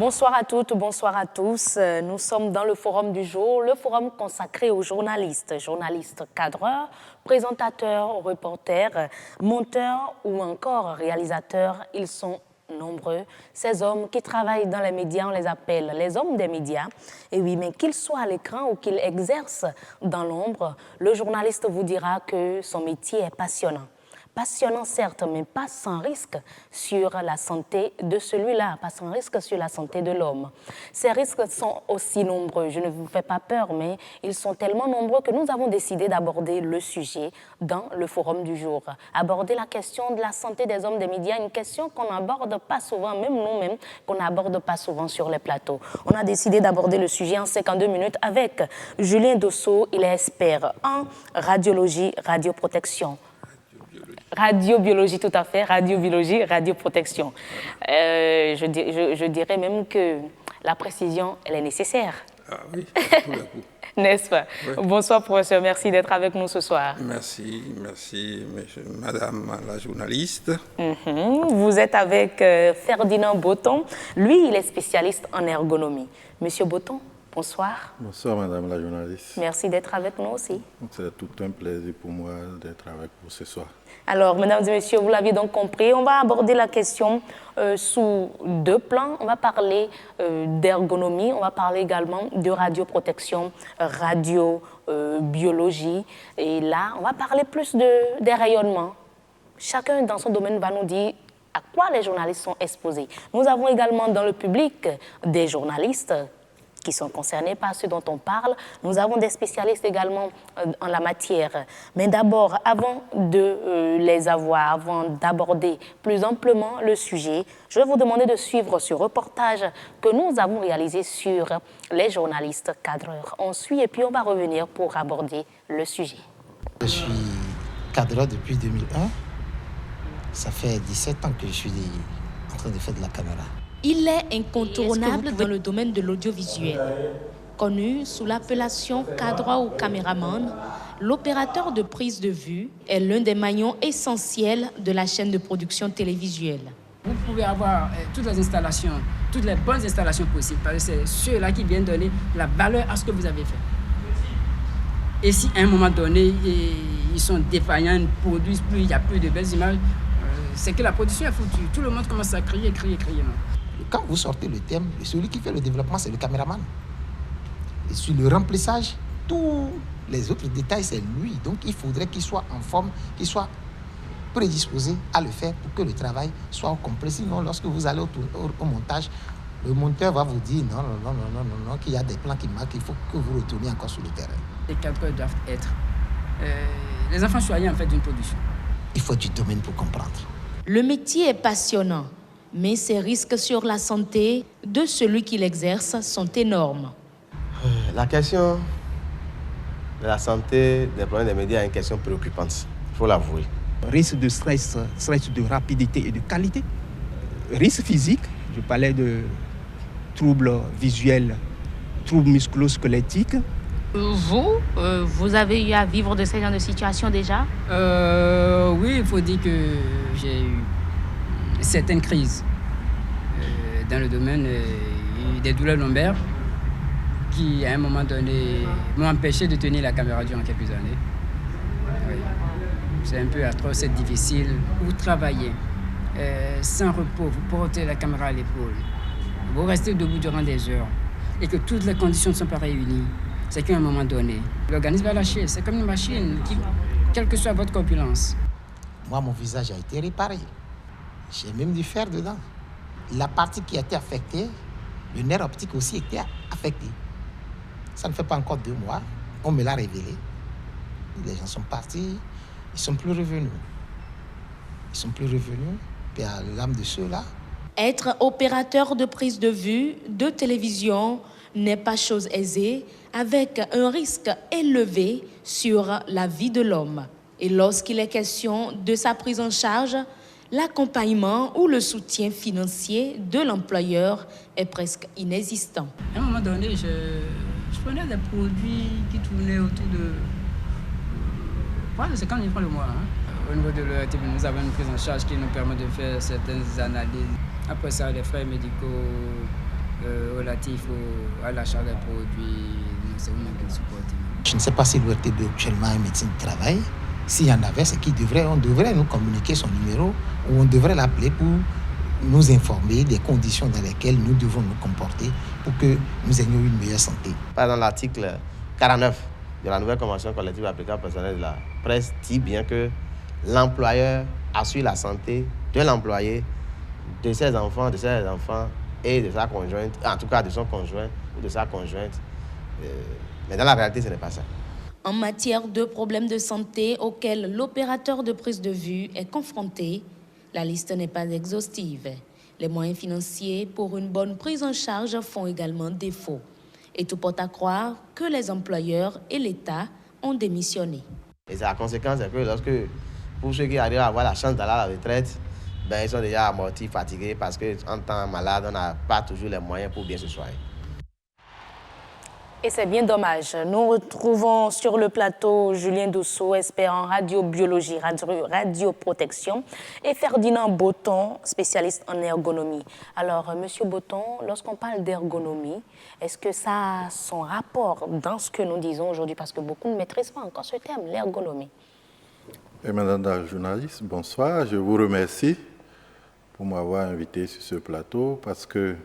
Bonsoir à toutes, bonsoir à tous. Nous sommes dans le forum du jour, le forum consacré aux journalistes, cadreurs, présentateurs, reporters, monteurs ou encore réalisateurs. Ils sont nombreux. Ces hommes qui travaillent dans les médias, on les appelle les hommes des médias. Et oui, mais qu'ils soient à l'écran ou qu'ils exercent dans l'ombre, le journaliste vous dira que son métier est passionnant. Passionnant certes, mais pas sans risque sur la santé de celui-là, pas sans risque sur la santé de l'homme. Ces risques sont aussi nombreux, je ne vous fais pas peur, mais ils sont tellement nombreux que nous avons décidé d'aborder le sujet dans le forum du jour. Aborder la question de la santé des hommes des médias, une question qu'on n'aborde pas souvent, même nous-mêmes, qu'on n'aborde pas souvent sur les plateaux. On a décidé d'aborder le sujet en 52 minutes avec Julien Dosso, il est expert en radiologie, radioprotection. Radiobiologie, tout à fait, radiobiologie, radioprotection. Je dirais même que la précision, elle est nécessaire. Ah oui, n'est-ce pas? Oui. Bonsoir, professeur, merci d'être avec nous ce soir. Merci, madame la journaliste. Vous êtes avec Ferdinand Botton. Lui, il est spécialiste en ergonomie. Monsieur Botton, bonsoir. Bonsoir, madame la journaliste. Merci d'être avec nous aussi. C'est tout un plaisir pour moi d'être avec vous ce soir. Alors, mesdames et messieurs, vous l'aviez donc compris, on va aborder la question sous deux plans. On va parler d'ergonomie, on va parler également de radioprotection, radiobiologie. Et là, on va parler plus des rayonnements. Chacun dans son domaine va nous dire à quoi les journalistes sont exposés. Nous avons également dans le public des journalistes qui sont concernés par ce dont on parle. Nous avons des spécialistes également en la matière. Mais d'abord, avant de les avoir, avant d'aborder plus amplement le sujet, je vais vous demander de suivre ce reportage que nous avons réalisé sur les journalistes cadreurs. On suit et puis on va revenir pour aborder le sujet. Je suis cadreur depuis 2001. Ça fait 17 ans que je suis en train de faire de la caméra. Il est incontournable dans le domaine de l'audiovisuel. Connu sous l'appellation cadreur ou caméraman, l'opérateur de prise de vue est l'un des maillons essentiels de la chaîne de production télévisuelle. Vous pouvez avoir toutes les installations, toutes les bonnes installations possibles, parce que c'est ceux-là qui viennent donner la valeur à ce que vous avez fait. Et si à un moment donné, ils sont défaillants, ne produisent plus, il n'y a plus de belles images, c'est que la production est foutue. Tout le monde commence à crier. Non. Quand vous sortez le thème, celui qui fait le développement, c'est le caméraman. Et sur le remplissage, tous les autres détails, c'est lui. Donc, il faudrait qu'il soit en forme, qu'il soit prédisposé à le faire pour que le travail soit complet. Sinon, lorsque vous allez au montage, le monteur va vous dire non, qu'il y a des plans qui manquent, il faut que vous retourniez encore sur le terrain. Les cadres doivent être les enfants choyés en fait d'une production. Il faut du domaine pour comprendre. Le métier est passionnant, mais ses risques sur la santé de celui qui l'exerce sont énormes. La question de la santé des problèmes des médias est une question préoccupante, il faut l'avouer. Risque de stress de rapidité et de qualité. Risque physique, je parlais de troubles visuels, troubles musculo-squelettiques. Vous avez eu à vivre de ce genre de situation déjà? Oui, il faut dire que j'ai eu certaines crises dans le domaine des douleurs lombaires qui, à un moment donné, m'ont empêché de tenir la caméra durant quelques années. Oui. C'est un peu atroce, c'est difficile. Vous travaillez sans repos, vous portez la caméra à l'épaule, vous restez debout durant des heures et que toutes les conditions ne sont pas réunies. C'est qu'à un moment donné, l'organisme va lâcher. C'est comme une machine, quelle que soit votre corpulence. Moi, mon visage a été réparé. J'ai même dû faire dedans. La partie qui a été affectée, le nerf optique aussi était affecté. Ça ne fait pas encore 2 mois. On me l'a révélé. Les gens sont partis, ils ne sont plus revenus. Puis à l'âme de ceux-là. Être opérateur de prise de vue de télévision n'est pas chose aisée, avec un risque élevé sur la vie de l'homme. Et lorsqu'il est question de sa prise en charge, l'accompagnement ou le soutien financier de l'employeur est presque inexistant. À un moment donné, je prenais des produits qui tournaient autour de... Voilà, c'est quand ils prennent le mois. Au niveau de l'ERTB, nous avons une prise en charge qui nous permet de faire certaines analyses. Après ça, les frais médicaux relatif à l'achat des produits, c'est vous-même qui le supportez. Je ne sais pas si l'ORTB actuellement a un médecin de travail. S'il y en avait, c'est on devrait nous communiquer son numéro ou on devrait l'appeler pour nous informer des conditions dans lesquelles nous devons nous comporter pour que nous ayons une meilleure santé. Par exemple, l'article 49 de la nouvelle convention collective applicable au personnel de la presse dit bien que l'employeur assure la santé de l'employé, de ses enfants et de sa conjointe, en tout cas de son conjoint ou de sa conjointe. Mais dans la réalité, ce n'est pas ça. En matière de problèmes de santé auxquels l'opérateur de prise de vue est confronté, la liste n'est pas exhaustive. Les moyens financiers pour une bonne prise en charge font également défaut. Et tout porte à croire que les employeurs et l'État ont démissionné. Et la conséquence, c'est que pour ceux qui arrivent à avoir la chance d'aller à la retraite, ils sont déjà amortis, fatigués, parce qu'en temps malade, on n'a pas toujours les moyens pour bien se soigner. Et c'est bien dommage. Nous retrouvons sur le plateau Julien Doussou, expert en radiobiologie, radioprotection, et Ferdinand Botton, spécialiste en ergonomie. Alors, Monsieur Botton, lorsqu'on parle d'ergonomie, est-ce que ça a son rapport dans ce que nous disons aujourd'hui? Parce que beaucoup ne maîtrisent pas encore ce terme, l'ergonomie. Et Madame la journaliste, bonsoir. Je vous remercie pour m'avoir invité sur ce plateau parce que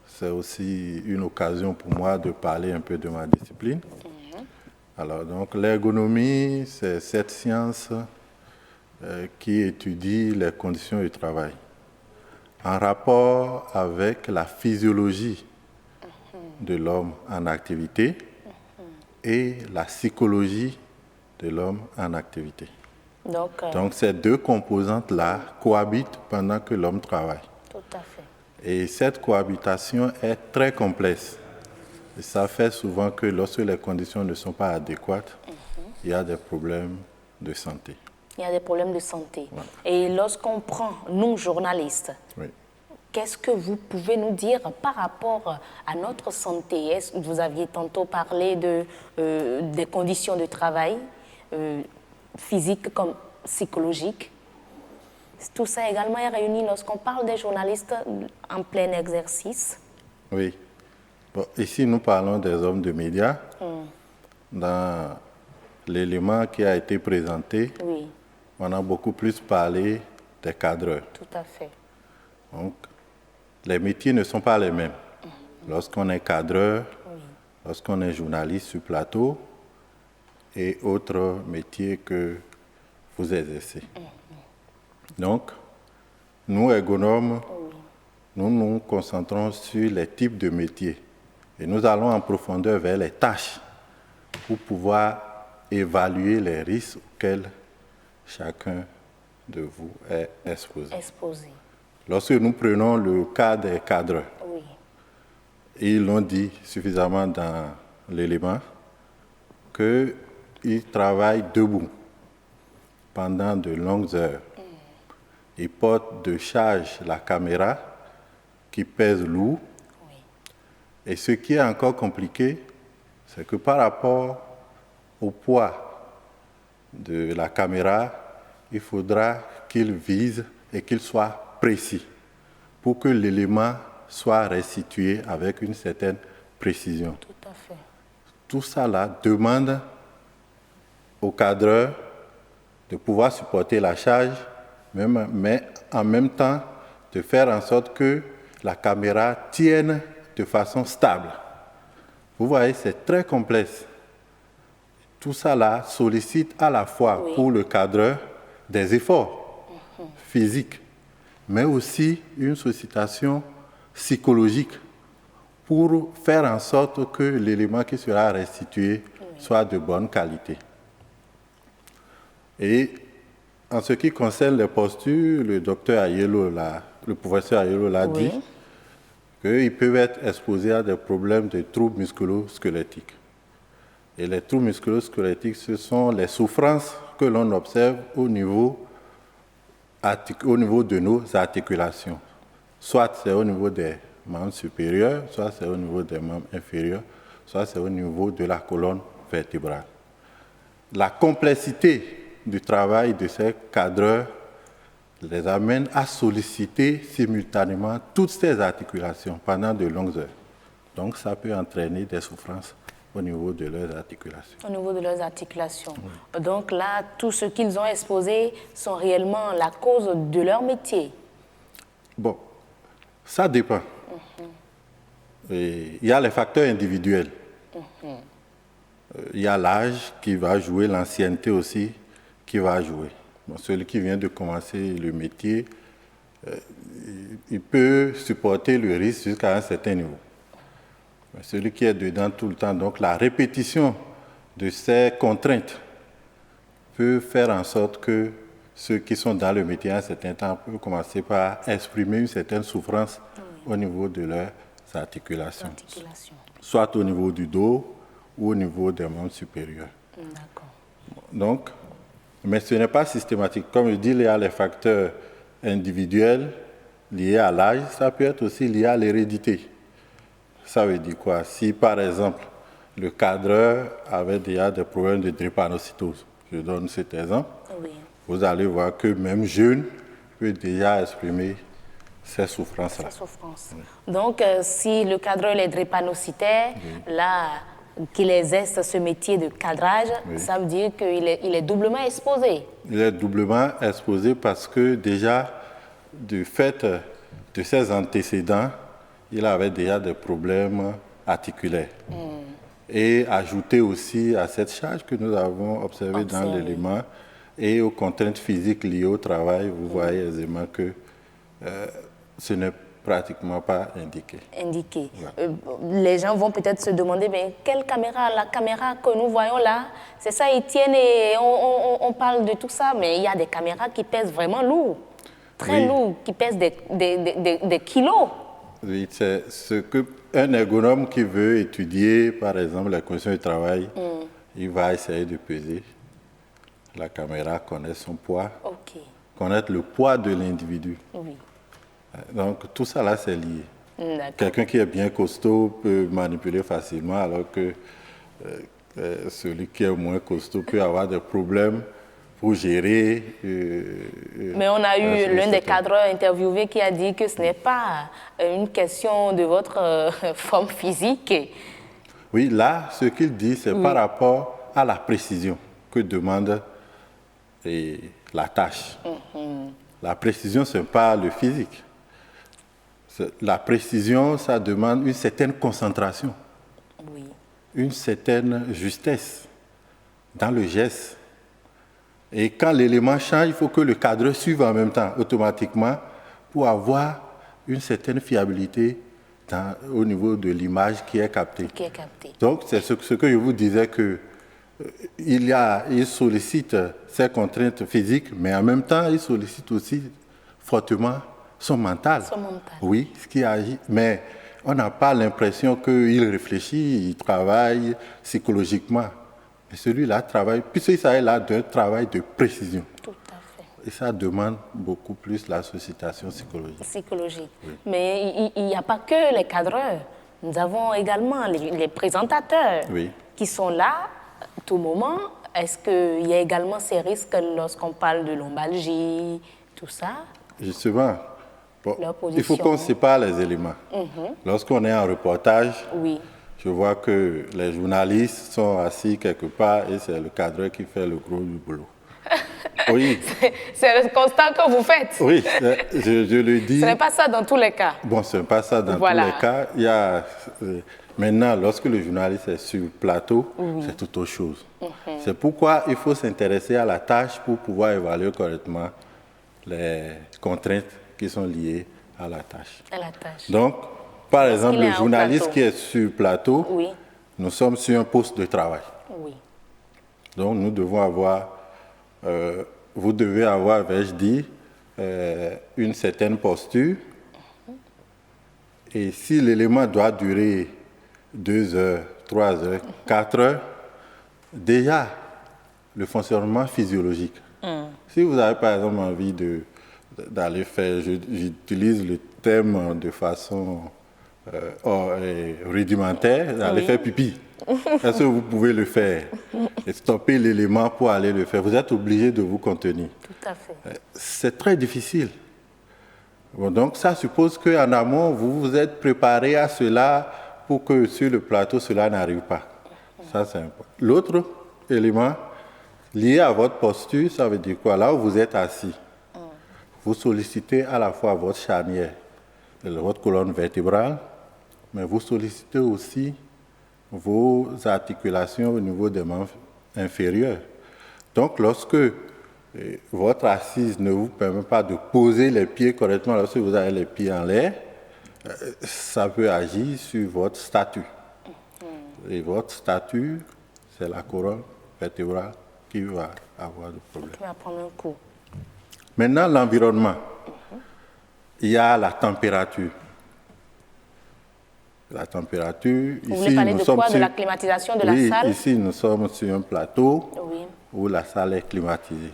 c'est aussi une occasion pour moi de parler un peu de ma discipline. Alors, donc, l'ergonomie, c'est cette science qui étudie les conditions du travail en rapport avec la physiologie de l'homme en activité et la psychologie de l'homme en activité. Donc, ces deux composantes-là cohabitent pendant que l'homme travaille. Tout à fait. Et cette cohabitation est très complexe. Et ça fait souvent que lorsque les conditions ne sont pas adéquates, il y a des problèmes de santé. Il y a des problèmes de santé. Voilà. Et lorsqu'on prend, nous, journalistes, qu'est-ce que vous pouvez nous dire par rapport à notre santé? Vous aviez tantôt parlé des conditions de travail, physiques comme psychologiques. Tout ça également est réuni lorsqu'on parle des journalistes en plein exercice. Oui. Bon, ici, nous parlons des hommes de médias. Dans l'élément qui a été présenté, on a beaucoup plus parlé des cadreurs. Tout à fait. Donc, les métiers ne sont pas les mêmes. Lorsqu'on est cadreur, lorsqu'on est journaliste sur plateau et autres métiers que vous exercez. Donc, nous, ergonomes, nous nous concentrons sur les types de métiers et nous allons en profondeur vers les tâches pour pouvoir évaluer les risques auxquels chacun de vous est exposé. Lorsque nous prenons le cas des cadreurs, ils l'ont dit suffisamment dans l'élément, qu'ils travaillent debout pendant de longues heures. Ils portent de charge la caméra qui pèse lourd. Et ce qui est encore compliqué, c'est que par rapport au poids de la caméra, il faudra qu'il vise et qu'il soit précis pour que l'élément soit restitué avec une certaine précision. Tout à fait. Tout ça là demande au cadreur de pouvoir supporter la charge, mais en même temps de faire en sorte que la caméra tienne de façon stable. Vous voyez, c'est très complexe. Tout ça là sollicite à la fois pour le cadreur des efforts physiques, mais aussi une sollicitation psychologique pour faire en sorte que l'élément qui sera restitué soit de bonne qualité. Et en ce qui concerne les postures, le docteur Ayello, le professeur Ayello l'a dit, qu'ils peuvent être exposés à des problèmes de troubles musculo-squelettiques. Et les troubles musculo-squelettiques, ce sont les souffrances que l'on observe au niveau de nos articulations. Soit c'est au niveau des membres supérieurs, soit c'est au niveau des membres inférieurs, soit c'est au niveau de la colonne vertébrale. La complexité du travail de ces cadreurs les amène à solliciter simultanément toutes ces articulations pendant de longues heures. Donc ça peut entraîner des souffrances au niveau de leurs articulations. Au niveau de leurs articulations. Oui. Donc là, tout ce qu'ils ont exposé sont réellement la cause de leur métier. Bon, ça dépend. Il y a les facteurs individuels. Il y a l'âge qui va jouer, l'ancienneté aussi qui va jouer. Bon, celui qui vient de commencer le métier, il peut supporter le risque jusqu'à un certain niveau. Mais celui qui est dedans tout le temps, donc la répétition de ces contraintes peut faire en sorte que ceux qui sont dans le métier à un certain temps peuvent commencer par exprimer une certaine souffrance au niveau de leurs articulations. Soit au niveau du dos ou au niveau des membres supérieurs. D'accord. Donc, mais ce n'est pas systématique. Comme je dis, il y a les facteurs individuels liés à l'âge, ça peut être aussi lié à l'hérédité. Ça veut dire quoi? Si, par exemple, le cadreur avait déjà des problèmes de drépanocytose, je donne cet exemple, oui. Vous allez voir que même jeune peut déjà exprimer ces souffrances-là. Ces souffrances. Oui. Donc, si le cadreur est drépanocytaire, là, qu'il exerce ce métier de cadrage, ça veut dire qu'il est doublement exposé. Il est doublement exposé parce que déjà, du fait de ses antécédents, il avait déjà des problèmes articulaires. Et ajouter aussi à cette charge que nous avons observée dans l'élément et aux contraintes physiques liées au travail, vous voyez aisément que ce n'est pratiquement pas indiqué. Indiqué. Ouais. Les gens vont peut-être se demander, mais quelle caméra? La caméra que nous voyons là, c'est ça, Étienne, et on parle de tout ça, mais il y a des caméras qui pèsent vraiment lourd, très lourd, qui pèsent des kilos. Oui, c'est ce qu'un ergonome qui veut étudier, par exemple, les conditions de travail, il va essayer de peser la caméra, connaître son poids, connaître le poids de l'individu. Oui. Donc, tout ça là, c'est lié. Quelqu'un qui est bien costaud peut manipuler facilement, alors que celui qui est moins costaud peut avoir des problèmes pour gérer. Mais on a eu l'un des cadreurs interviewés qui a dit que ce n'est pas une question de votre forme physique. Oui, là, ce qu'il dit, c'est par rapport à la précision que demande la tâche. La précision, ce n'est pas le physique. La précision, ça demande une certaine concentration, une certaine justesse dans le geste. Et quand l'élément change, il faut que le cadreur suive en même temps, automatiquement, pour avoir une certaine fiabilité au niveau de l'image qui est captée. Donc, c'est ce que je vous disais, il sollicite ses contraintes physiques, mais en même temps, il sollicite aussi fortement son mental. Oui, ce qui agit. Mais on n'a pas l'impression qu'il réfléchit, il travaille psychologiquement. Mais celui-là travaille, puisqu'il s'agit là d'un travail de précision. Tout à fait. Et ça demande beaucoup plus la sollicitation psychologique. Psychologique. Oui. Mais il n'y a pas que les cadreurs. Nous avons également les présentateurs qui sont là à tout moment. Est-ce qu'il y a également ces risques lorsqu'on parle de lombalgie, tout ça? Justement. Bon, il faut qu'on sépare les éléments. Lorsqu'on est en reportage, je vois que les journalistes sont assis quelque part et c'est le cadreur qui fait le gros du boulot. Oui. C'est le constat que vous faites. Oui, je le dis. Ce n'est pas ça dans tous les cas. Bon, ce n'est pas ça dans tous les cas. Il y a, maintenant, lorsque le journaliste est sur le plateau, c'est tout autre chose. C'est pourquoi il faut s'intéresser à la tâche pour pouvoir évaluer correctement les contraintes qui sont liées à la tâche. Donc, par exemple, le journaliste qui est sur le plateau, nous sommes sur un poste de travail. Donc, nous devons avoir, vous devez avoir, vais-je dire, une certaine posture. Et si l'élément doit durer 2 heures, 3 heures, 4 heures, déjà, le fonctionnement physiologique. Si vous avez, par exemple, envie d'aller faire, j'utilise le terme de façon rudimentaire, d'aller faire pipi. Est-ce que vous pouvez le faire et stopper l'élément pour aller le faire? Vous êtes obligé de vous contenir. Tout à fait. C'est très difficile. Bon, donc ça suppose qu'en amont, vous vous êtes préparé à cela pour que sur le plateau, cela n'arrive pas. Ça, c'est important. L'autre élément lié à votre posture, ça veut dire quoi? Là où vous êtes assis, vous sollicitez à la fois votre charnière, votre colonne vertébrale, mais vous sollicitez aussi vos articulations au niveau des membres inférieurs. Donc, lorsque votre assise ne vous permet pas de poser les pieds correctement, lorsque vous avez les pieds en l'air, ça peut agir sur votre statut. Et votre statut, c'est la colonne vertébrale qui va avoir des problèmes. Qui va prendre un coup. Maintenant, l'environnement. Il y a la température. La température. Vous voulez parler de quoi? De la climatisation de la salle? Ici, nous sommes sur un plateau oui. où la salle est climatisée.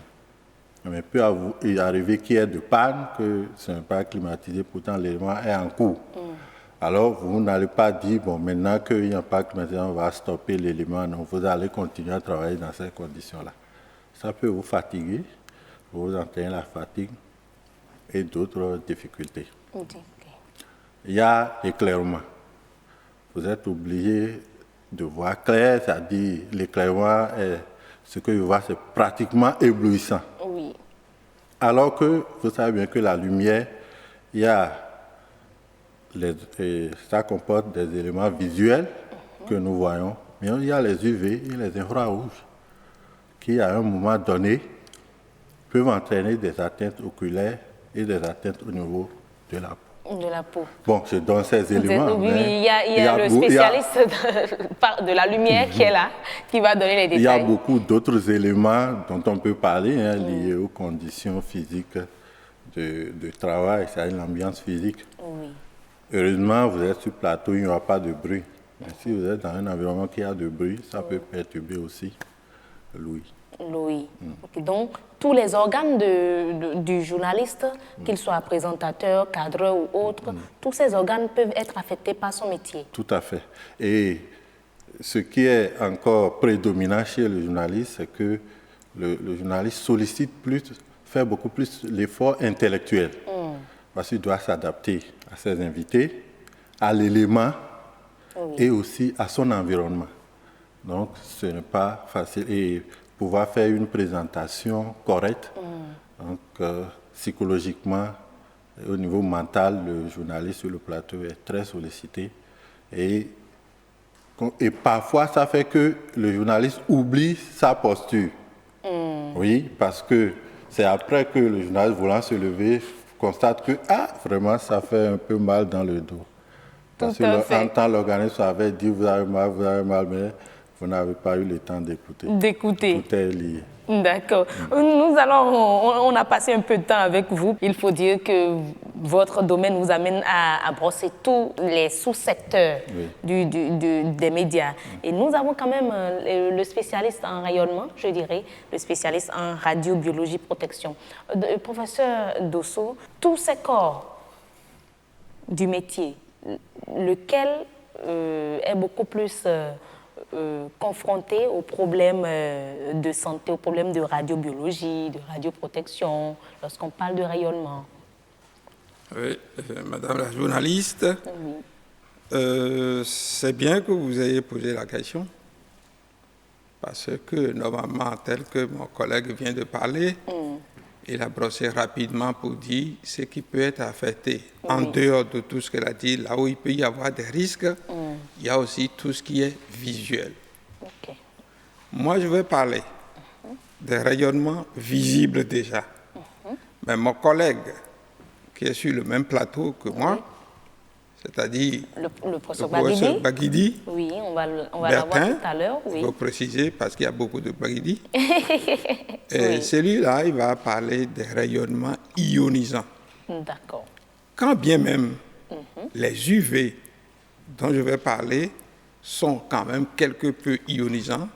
Mais peut y arriver qu'il y ait de panne, que ce n'est pas climatisé, pourtant l'élément est en cours. Alors, vous n'allez pas dire, bon, maintenant qu'il n'y a pas climatisé, on va stopper l'élément. Non, vous allez continuer à travailler dans ces conditions-là. Ça peut vous fatiguer, vous entraîner la fatigue et d'autres difficultés. Okay. Il y a l'éclairement. Vous êtes obligé de voir clair, c'est-à-dire l'éclairement, ce que je vois, c'est pratiquement éblouissant. Oui. Alors que vous savez bien que la lumière, il y a ça comporte des éléments visuels que nous voyons, mais il y a les UV et les infrarouges qui, à un moment donné, peuvent entraîner des atteintes oculaires et des atteintes au niveau de la peau. De la peau. Bon, je donne ces éléments. Oui, il y a le spécialiste de la lumière qui est là, qui va donner les détails. Il y a beaucoup d'autres éléments dont on peut parler, liés aux conditions physiques de travail, c'est-à-dire l'ambiance physique. Oui. Heureusement, vous êtes sur plateau, il n'y aura pas de bruit. Mais si vous êtes dans un environnement qui a de bruit, ça peut perturber aussi l'ouïe. L'ouïe. Okay, donc, tous les organes du journaliste, qu'il soit présentateur, cadreur ou autre, tous ces organes peuvent être affectés par son métier. Tout à fait. Et ce qui est encore prédominant chez le journaliste, c'est que le journaliste sollicite plus, fait beaucoup plus l'effort intellectuel. Parce qu'il doit s'adapter à ses invités, à l'élément et aussi à son environnement. Donc, ce n'est pas facile. Et pouvoir faire une présentation correcte, donc psychologiquement, au niveau mental, le journaliste sur le plateau est très sollicité. Et parfois, ça fait que le journaliste oublie sa posture. Oui, parce que c'est après que le journaliste, voulant se lever, constate que, vraiment, ça fait un peu mal dans le dos. Parce qu'en temps, l'organisme avait dit, vous avez mal, mais vous n'avez pas eu le temps d'écouter. Tout est lié. D'accord. On a passé un peu de temps avec vous. Il faut dire que votre domaine vous amène à brosser tous les sous-secteurs des médias. Et nous avons quand même le spécialiste en rayonnement, je dirais, le spécialiste en radiobiologie protection. Professeur Dosso, tous ces corps du métier, lequel est beaucoup plus confronté aux problèmes de santé, aux problèmes de radiobiologie, de radioprotection, lorsqu'on parle de rayonnement? Oui, Madame la journaliste, c'est bien que vous ayez posé la question, parce que normalement, tel que mon collègue vient de parler, il a brossé rapidement pour dire ce qui peut être affecté. En dehors de tout ce qu'elle a dit, là où il peut y avoir des risques, il y a aussi tout ce qui est visuel. Moi, je vais parler des rayonnements visibles déjà. Mais mon collègue, qui est sur le même plateau que moi, c'est-à-dire le professeur Baguidi, oui, on va l'avoir tout à l'heure. Il faut préciser parce qu'il y a beaucoup de Baguidi. Et celui-là, il va parler des rayonnements ionisants. D'accord. Quand bien même les UV dont je vais parler sont quand même quelque peu ionisants,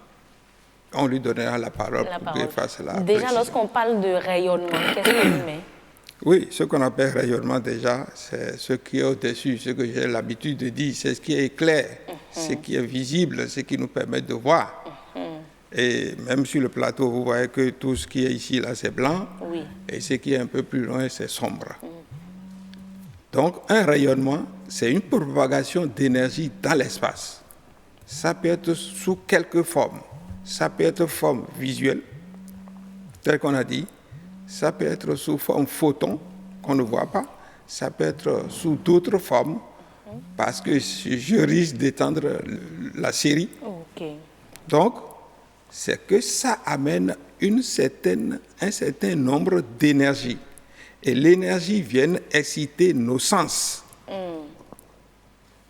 on lui donnera la parole pour qu'il fasse la Déjà, précision. lorsqu'on parle de rayonnement, qu'est-ce qu'on met? Oui, ce qu'on appelle rayonnement déjà, c'est ce qui est au-dessus, ce que j'ai l'habitude de dire, c'est ce qui est clair, ce qui est visible, ce qui nous permet de voir. Et même sur le plateau, vous voyez que tout ce qui est ici, là, c'est blanc, et ce qui est un peu plus loin, c'est sombre. Donc, un rayonnement, c'est une propagation d'énergie dans l'espace. Ça peut être sous quelques formes. Ça peut être forme visuelle, tel qu'on a dit. Ça peut être sous forme photon, qu'on ne voit pas. Ça peut être sous d'autres formes, parce que je risque d'étendre la série. Ok. Donc, c'est que ça amène un certain nombre d'énergie. Et l'énergie vient exciter nos sens.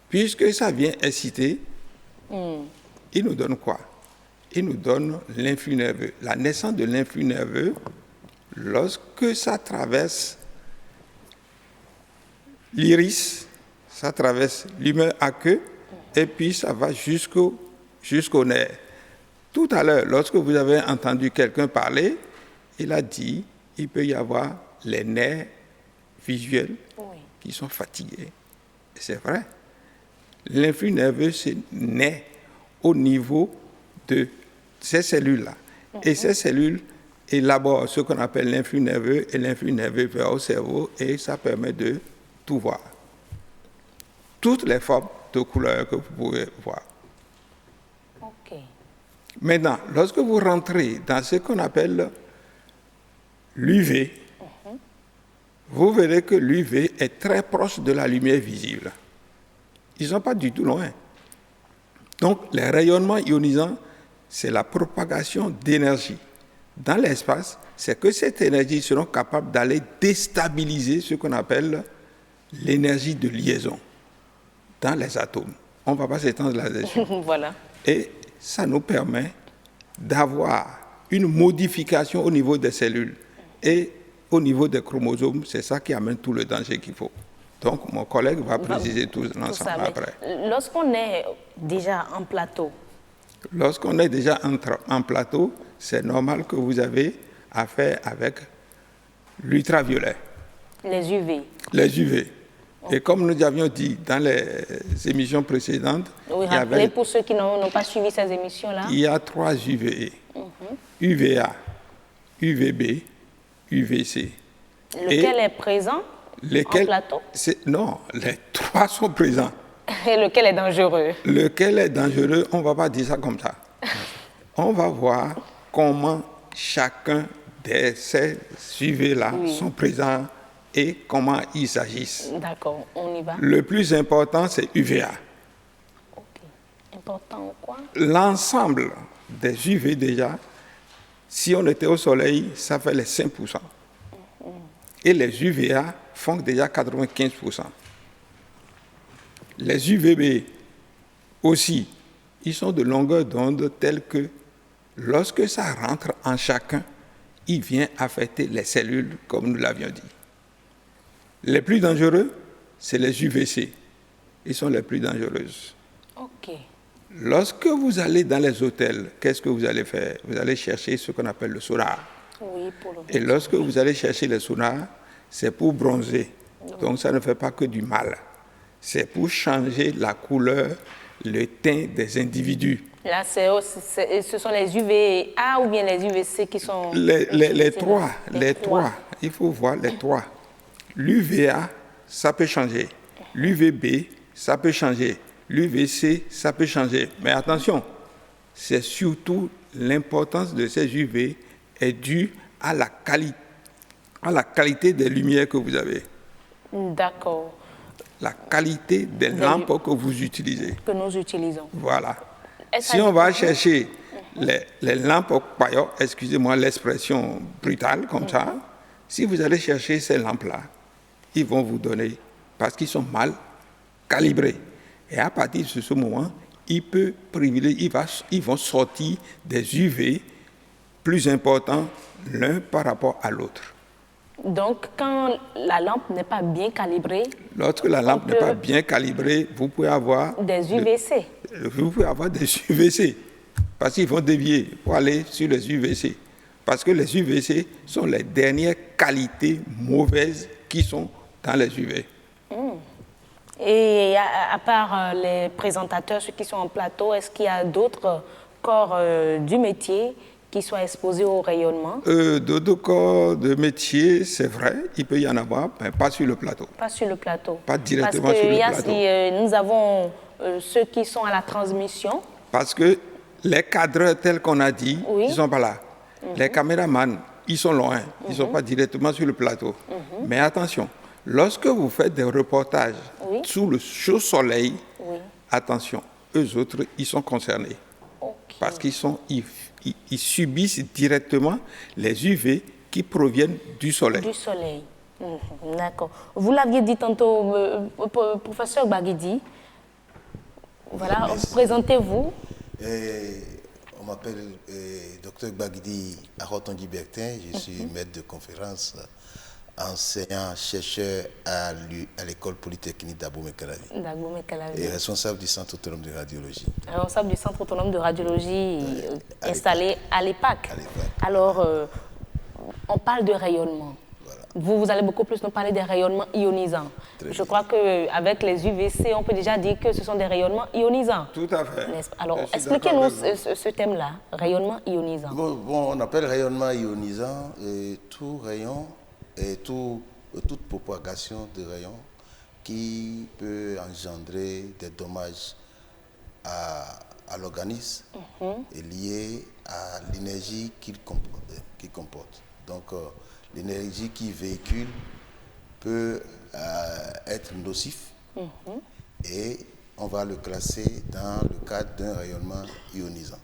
Puisque ça vient exciter, il nous donne quoi? Il nous donne l'influx nerveux. La naissance de l'influx nerveux, lorsque ça traverse l'iris, ça traverse l'humeur aqueux, et puis ça va jusqu'au nerf. Tout à l'heure, lorsque vous avez entendu quelqu'un parler, il a dit il peut y avoir les nerfs visuels qui sont fatigués. Et c'est vrai. L'influx nerveux naît au niveau de ces cellules-là. Et ces cellules élaborent ce qu'on appelle l'influx nerveux, et l'influx nerveux va au cerveau, et ça permet de tout voir. Toutes les formes de couleurs que vous pouvez voir. Ok. Maintenant, lorsque vous rentrez dans ce qu'on appelle l'UV, vous verrez que l'UV est très proche de la lumière visible. Ils ne sont pas du tout loin. Donc, les rayonnements ionisants, c'est la propagation d'énergie. Dans l'espace, c'est que cette énergie sera capable d'aller déstabiliser ce qu'on appelle l'énergie de liaison dans les atomes. On ne va pas s'étendre là-dessus. Voilà. Et ça nous permet d'avoir une modification au niveau des cellules et au niveau des chromosomes. C'est ça qui amène tout le danger qu'il faut. Donc, mon collègue va préciser tout l'ensemble après. Lorsqu'on est déjà en plateau. Lorsqu'on est déjà en plateau, c'est normal que vous avez affaire avec l'ultraviolet. Les UV. Les UV. Et comme nous avions dit dans les émissions précédentes, Oui, rappelez pour ceux qui n'ont pas suivi ces émissions-là. Il y a 3 UVE. UVA, UVB, UVC. Lequel est présent en plateau? Non, les 3 sont présents. Et lequel est dangereux? Lequel est dangereux, on ne va pas dire ça comme ça. On va voir comment chacun de ces UV-là sont présents et comment ils agissent. D'accord, on y va. Le plus important, c'est UVA. Ok. Important quoi? L'ensemble des UV déjà, si on était au soleil, ça fait les 5%. Et les UVA font déjà 95%. Les UVB aussi, ils sont de longueur d'onde telle que lorsque ça rentre en chacun, il vient affecter les cellules, comme nous l'avions dit. Les plus dangereux, c'est les UVC. Ils sont les plus dangereuses. Ok. Lorsque vous allez dans les hôtels, qu'est-ce que vous allez faire? Vous allez chercher ce qu'on appelle le sonar. Oui, pour le Et lorsque vous allez chercher le sonar, c'est pour bronzer. Donc ça ne fait pas que du mal. C'est pour changer la couleur, le teint des individus. Là, ce sont les UVA ou bien les UVC qui sont... Les trois. Il faut voir les 3. L'UVA, ça peut changer. L'UVB, ça peut changer. L'UVC, ça peut changer. Mais attention, c'est surtout l'importance de ces UV est due à la qualité des lumières que vous avez. D'accord. La qualité des lampes que vous utilisez. Que nous utilisons. Voilà. Si on va chercher les lampes paillotes, excusez-moi l'expression brutale comme ça, si vous allez chercher ces lampes-là, ils vont vous donner, parce qu'ils sont mal calibrés. Et à partir de ce moment, ils vont sortir des UV plus importants l'un par rapport à l'autre. Donc, quand la lampe n'est pas bien calibrée... Lorsque la lampe n'est pas bien calibrée, vous pouvez avoir... Des UVC. Vous pouvez avoir des UVC, parce qu'ils vont dévier pour aller sur les UVC. Parce que les UVC sont les dernières qualités mauvaises qui sont dans les UV. Et à part les présentateurs, ceux qui sont en plateau, est-ce qu'il y a d'autres corps du métier qui soient exposés au rayonnement? D'autres corps de métier, c'est vrai, il peut y en avoir, mais pas sur le plateau. Pas sur le plateau. Pas directement Parce que sur le plateau. nous avons ceux qui sont à la transmission. Parce que les cadreurs tels qu'on a dit, Oui. ils ne sont pas là. Les caméramans, ils sont loin, ils ne sont pas directement sur le plateau. Mais attention, lorsque vous faites des reportages Oui. sous le chaud soleil, Oui. attention, eux autres, ils sont concernés. Ok. Parce qu'ils subissent directement les UV qui proviennent du soleil. Du soleil. D'accord. Vous l'aviez dit tantôt, professeur Baguidi. Voilà, présentez-vous. On m'appelle Dr Baguidi Arotondi Bertin. Je suis maître de conférence, enseignant, chercheur à l'école polytechnique d'Abomey-Calavi. Et responsable du Centre autonome de radiologie. Responsable du Centre autonome de radiologie installé à l'EPAC. Alors, on parle de rayonnement. Voilà. Vous allez beaucoup plus nous parler des rayonnements ionisants. Je crois qu'avec les UVC, on peut déjà dire que ce sont des rayonnements ionisants. Tout à fait. Alors, expliquez-nous ce thème-là, rayonnement ionisant. Bon, on appelle rayonnement ionisant tout rayon et toute propagation de rayons qui peut engendrer des dommages à l'organisme et liés à l'énergie qu'il comporte. Donc, l'énergie qu'il véhicule peut être nocif et on va le classer dans le cadre d'un rayonnement ionisant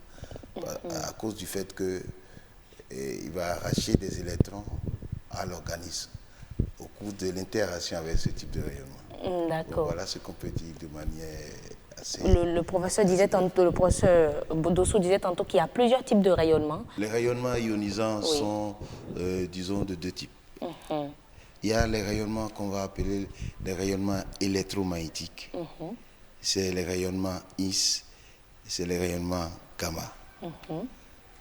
à cause du fait qu'il va arracher des électrons à l'organisme au cours de l'interaction avec ce type de rayonnement. D'accord. Voilà ce qu'on peut dire de manière assez... Le professeur disait tantôt, le professeur Bodosso disait tantôt qu'il y a plusieurs types de rayonnements. Les rayonnements ionisants sont, disons, de deux types. Il y a les rayonnements qu'on va appeler les rayonnements électromagnétiques. C'est les rayonnements IS, c'est les rayonnements gamma.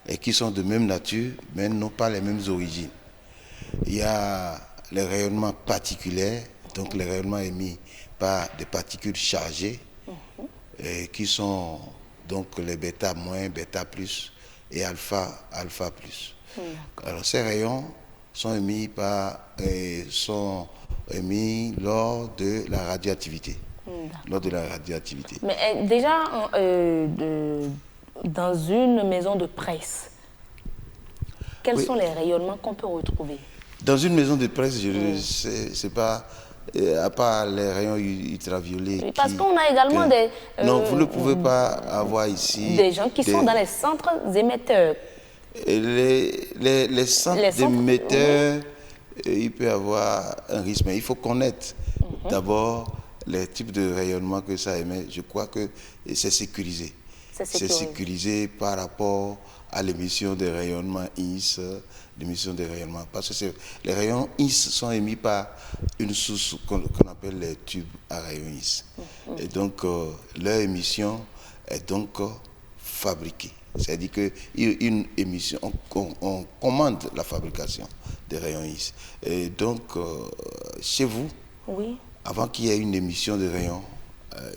Et qui sont de même nature, mais n'ont pas les mêmes origines. Il y a les rayonnements particulaires, donc les rayonnements émis par des particules chargées, qui sont donc les bêta moins, bêta plus et alpha, alpha plus. Alors ces rayons sont émis lors de la radioactivité. Mais déjà, dans une maison de presse, quels sont les rayonnements qu'on peut retrouver? Dans une maison de presse, je ne sais pas, à part les rayons ultraviolets. Oui, parce qu'on a également des... non, vous ne pouvez pas avoir ici... Des gens qui sont dans les centres émetteurs. Les centres d'émetteurs, il peut y avoir un risque, mais il faut connaître d'abord les types de rayonnement que ça émet. Je crois que c'est sécurisé. C'est sécurisé par rapport à l'émission des rayonnements IS, l'émission des rayonnements. Parce que les rayons IS sont émis par une source qu'on appelle les tubes à rayons IS. Et donc, leur émission est donc fabriquée. C'est-à-dire qu'une émission, on commande la fabrication des rayons IS. Et donc, chez vous, avant qu'il y ait une émission de rayons,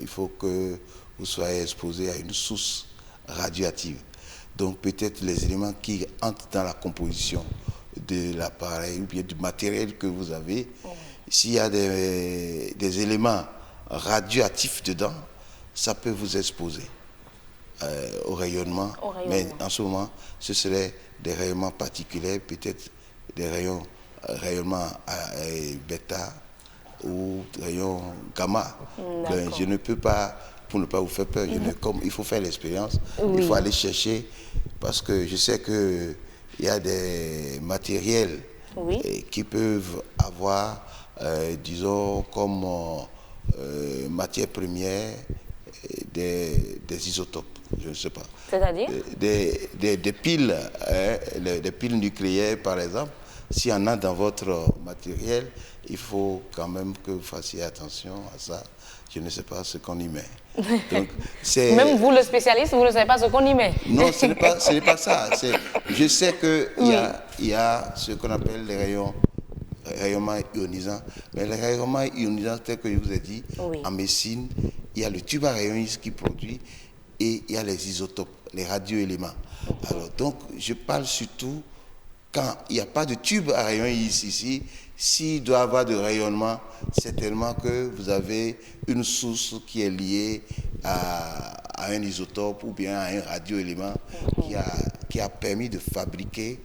il faut que vous soyez exposé à une source radioactive. Donc peut-être les éléments qui entrent dans la composition de l'appareil ou bien du matériel que vous avez, s'il y a des éléments radioactifs dedans, ça peut vous exposer au rayonnement. Mais en ce moment, ce serait des rayonnements particuliers, peut-être des rayonnements bêta ou rayons gamma. Donc, je ne peux pas, pour ne pas vous faire peur, il faut faire l'expérience, il faut aller chercher, parce que je sais qu'il y a des matériels qui peuvent avoir, disons, comme matière première des isotopes, je ne sais pas. C'est-à-dire des piles, des piles nucléaires par exemple. S'il y en a dans votre matériel, il faut quand même que vous fassiez attention à ça. Je ne sais pas ce qu'on y met. Donc, même vous, le spécialiste, vous ne savez pas ce qu'on y met. Non, ce n'est pas ça. Je sais qu'il y a ce qu'on appelle les rayonnements ionisants. Mais les rayonnements ionisants, tel que je vous ai dit, en médecine, il y a le tube à rayons X qui produit. et il y a les isotopes, les radioéléments. Alors, donc, je parle surtout quand il n'y a pas de tube à rayon X ici. S'il doit y avoir de rayonnement, c'est tellement que vous avez une source qui est liée à un isotope ou bien à un radioélément qui a permis de fabriquer,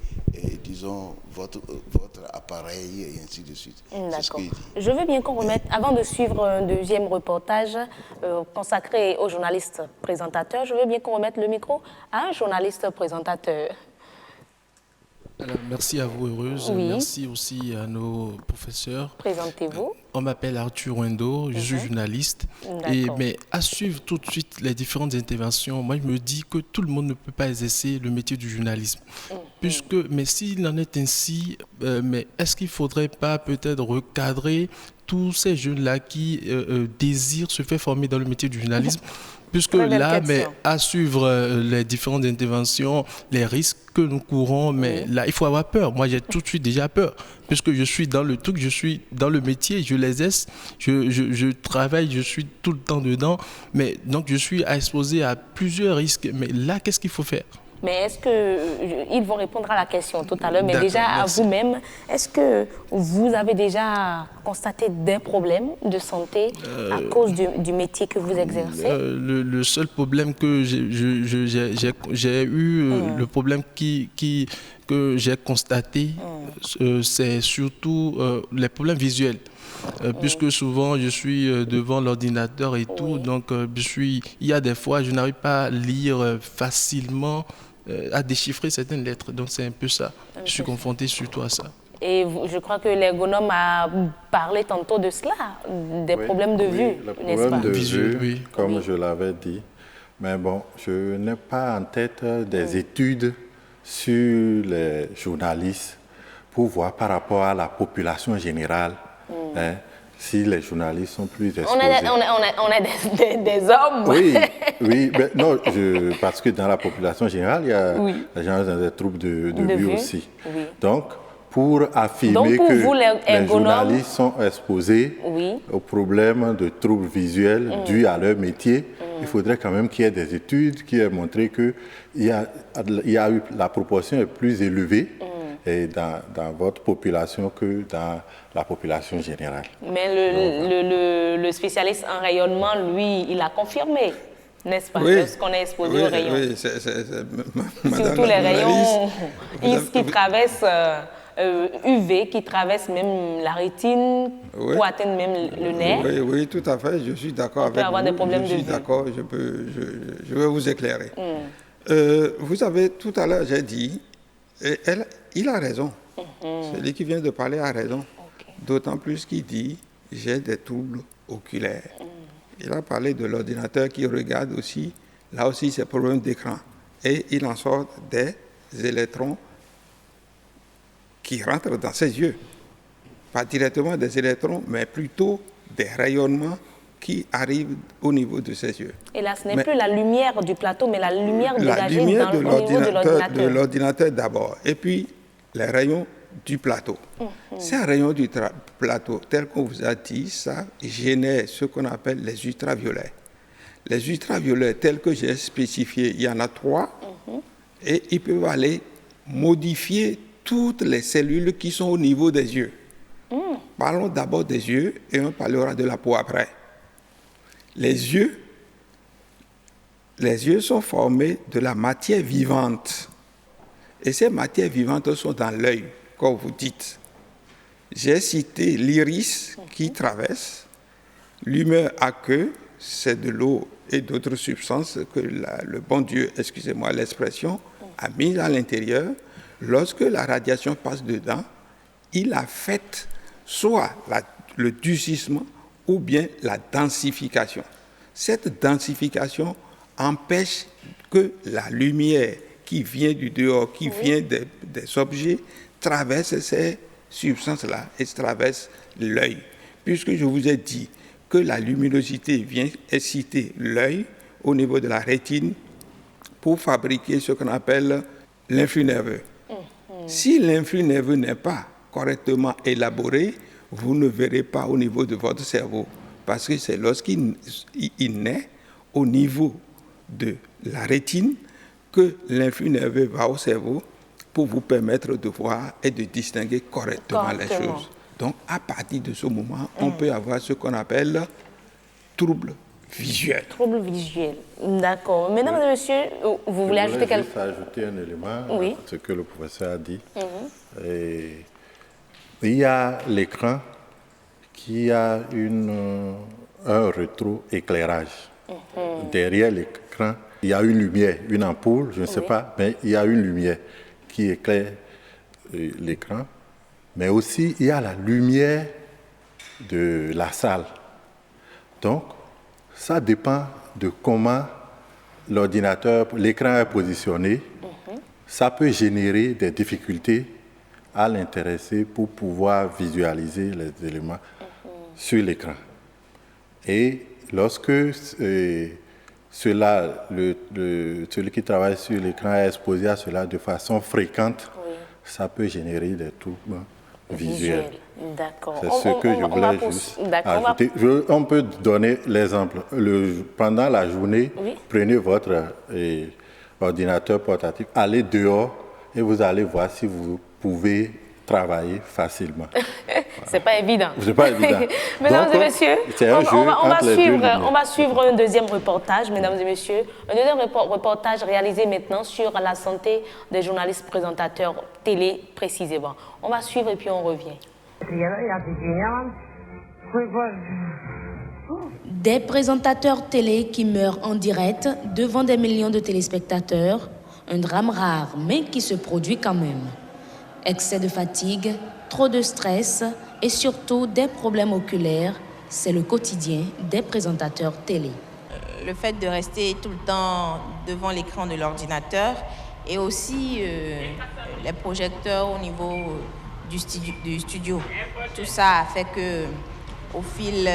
disons, votre appareil et ainsi de suite. D'accord. Je veux bien qu'on remette, avant de suivre un deuxième reportage consacré aux journalistes présentateurs, je veux bien qu'on remette le micro à un journaliste présentateur. Alors, merci à vous, Heureuse. Oui. Merci aussi à nos professeurs. Présentez-vous. On m'appelle Arthur Wendo, je suis journaliste. Mais à suivre tout de suite les différentes interventions, moi je me dis que tout le monde ne peut pas exercer le métier du journalisme. Mais s'il en est ainsi, mais est-ce qu'il ne faudrait pas peut-être recadrer tous ces jeunes-là qui désirent se faire former dans le métier du journalisme? Puisque là, à suivre les différentes interventions, les risques que nous courons, mais là, il faut avoir peur. Moi, j'ai tout de suite déjà peur. Puisque je suis dans le truc, je suis dans le métier, je l'exerce, je travaille, je suis tout le temps dedans. Mais donc, je suis exposé à plusieurs risques. Mais là, qu'est-ce qu'il faut faire? Mais est-ce que, ils vont répondre à la question tout à l'heure, mais déjà à vous-même, est-ce que vous avez déjà constaté des problèmes de santé à cause du métier que vous exercez? Le seul problème que j'ai eu, le problème que j'ai constaté, c'est surtout les problèmes visuels. Puisque souvent je suis devant l'ordinateur et tout, donc il y a des fois je n'arrive pas à lire facilement, à déchiffrer certaines lettres, donc c'est un peu ça. Je suis confronté surtout à ça. Et je crois que l'ergonome a parlé tantôt de cela, des problèmes de vue, n'est-ce pas? Le problème de vue, comme je l'avais dit, mais bon, je n'ai pas en tête des études sur les journalistes pour voir par rapport à la population générale. Si les journalistes sont plus exposés. On est des hommes. Oui, mais non, parce que dans la population générale, il y a les gens qui ont des troubles de vue aussi. Oui. Donc, pour affirmer que les journalistes sont exposés aux problèmes de troubles visuels dus à leur métier, il faudrait quand même qu'il y ait des études qui aient montré que la proportion est plus élevée et dans votre population que dans la population générale. Mais le spécialiste en rayonnement, lui, il a confirmé, n'est-ce pas, lorsqu'on est exposé aux rayons. Oui, surtout les rayons X qui traversent UV, qui traversent même la rétine pour atteindre même le nerf. Oui, tout à fait, je suis d'accord avec vous. On peut avoir des problèmes de vue. Je suis d'accord, je vais vous éclairer. Vous avez, tout à l'heure, j'ai dit, il a raison. Celui qui vient de parler a raison. D'autant plus qu'il dit, j'ai des troubles oculaires. Il a parlé de l'ordinateur qui regarde aussi, là aussi c'est problème d'écran. Et il en sort des électrons qui rentrent dans ses yeux. Pas directement des électrons, mais plutôt des rayonnements qui arrivent au niveau de ses yeux. Et là, ce n'est plus la lumière du plateau, mais la lumière dégagée au niveau de l'ordinateur. De l'ordinateur d'abord, et puis les rayons du plateau. Ces rayons du plateau, tel qu'on vous a dit, ça génère ce qu'on appelle les ultraviolets. Les ultraviolets, tels que j'ai spécifié, il y en a 3, et ils peuvent aller modifier toutes les cellules qui sont au niveau des yeux. Parlons d'abord des yeux et on parlera de la peau après. Les yeux sont formés de la matière vivante. Et ces matières vivantes sont dans l'œil, comme vous dites. J'ai cité l'iris qui traverse, l'humeur à queue, c'est de l'eau et d'autres substances que le bon Dieu, excusez-moi l'expression, a mis à l'intérieur. Lorsque la radiation passe dedans, il affecte soit le durcissement ou bien la densification. Cette densification empêche que la lumière qui vient du dehors, qui vient des objets, traverse ces substances-là et traverse l'œil. Puisque je vous ai dit que la luminosité vient exciter l'œil au niveau de la rétine pour fabriquer ce qu'on appelle l'influx nerveux. Si l'influx nerveux n'est pas correctement élaboré, vous ne verrez pas au niveau de votre cerveau. Parce que c'est lorsqu'il naît au niveau de la rétine que l'influx nerveux va au cerveau pour vous permettre de voir et de distinguer correctement les choses. Donc, à partir de ce moment, on peut avoir ce qu'on appelle trouble visuel. Trouble visuel, d'accord. Mesdames et messieurs, vous voulez ajouter quelque chose? Je voulais juste ajouter un élément à ce que le professeur a dit. Et il y a l'écran qui a un rétroéclairage. Derrière l'écran, il y a une lumière, une ampoule, je ne sais pas, mais il y a une lumière qui éclaire l'écran. Mais aussi, il y a la lumière de la salle. Donc, ça dépend de comment l'écran est positionné. Ça peut générer des difficultés à l'intéressé pour pouvoir visualiser les éléments sur l'écran. Et lorsque celui qui travaille sur l'écran est exposé à cela de façon fréquente, ça peut générer des troubles visuels. D'accord. C'est ce que je voulais juste ajouter. On peut donner l'exemple. Pendant la journée, prenez votre ordinateur portatif, allez dehors et vous allez voir si vous pouvez travailler facilement. C'est pas évident. C'est pas évident. Mesdames et messieurs, on va suivre un deuxième reportage, mesdames et messieurs. Un deuxième reportage réalisé maintenant sur la santé des journalistes présentateurs télé précisément. On va suivre et puis on revient. Des présentateurs télé qui meurent en direct devant des millions de téléspectateurs, un drame rare mais qui se produit quand même. Excès de fatigue, trop de stress et surtout des problèmes oculaires, c'est le quotidien des présentateurs télé. Le fait de rester tout le temps devant l'écran de l'ordinateur et aussi les projecteurs au niveau du studio. Tout ça a fait que, au fil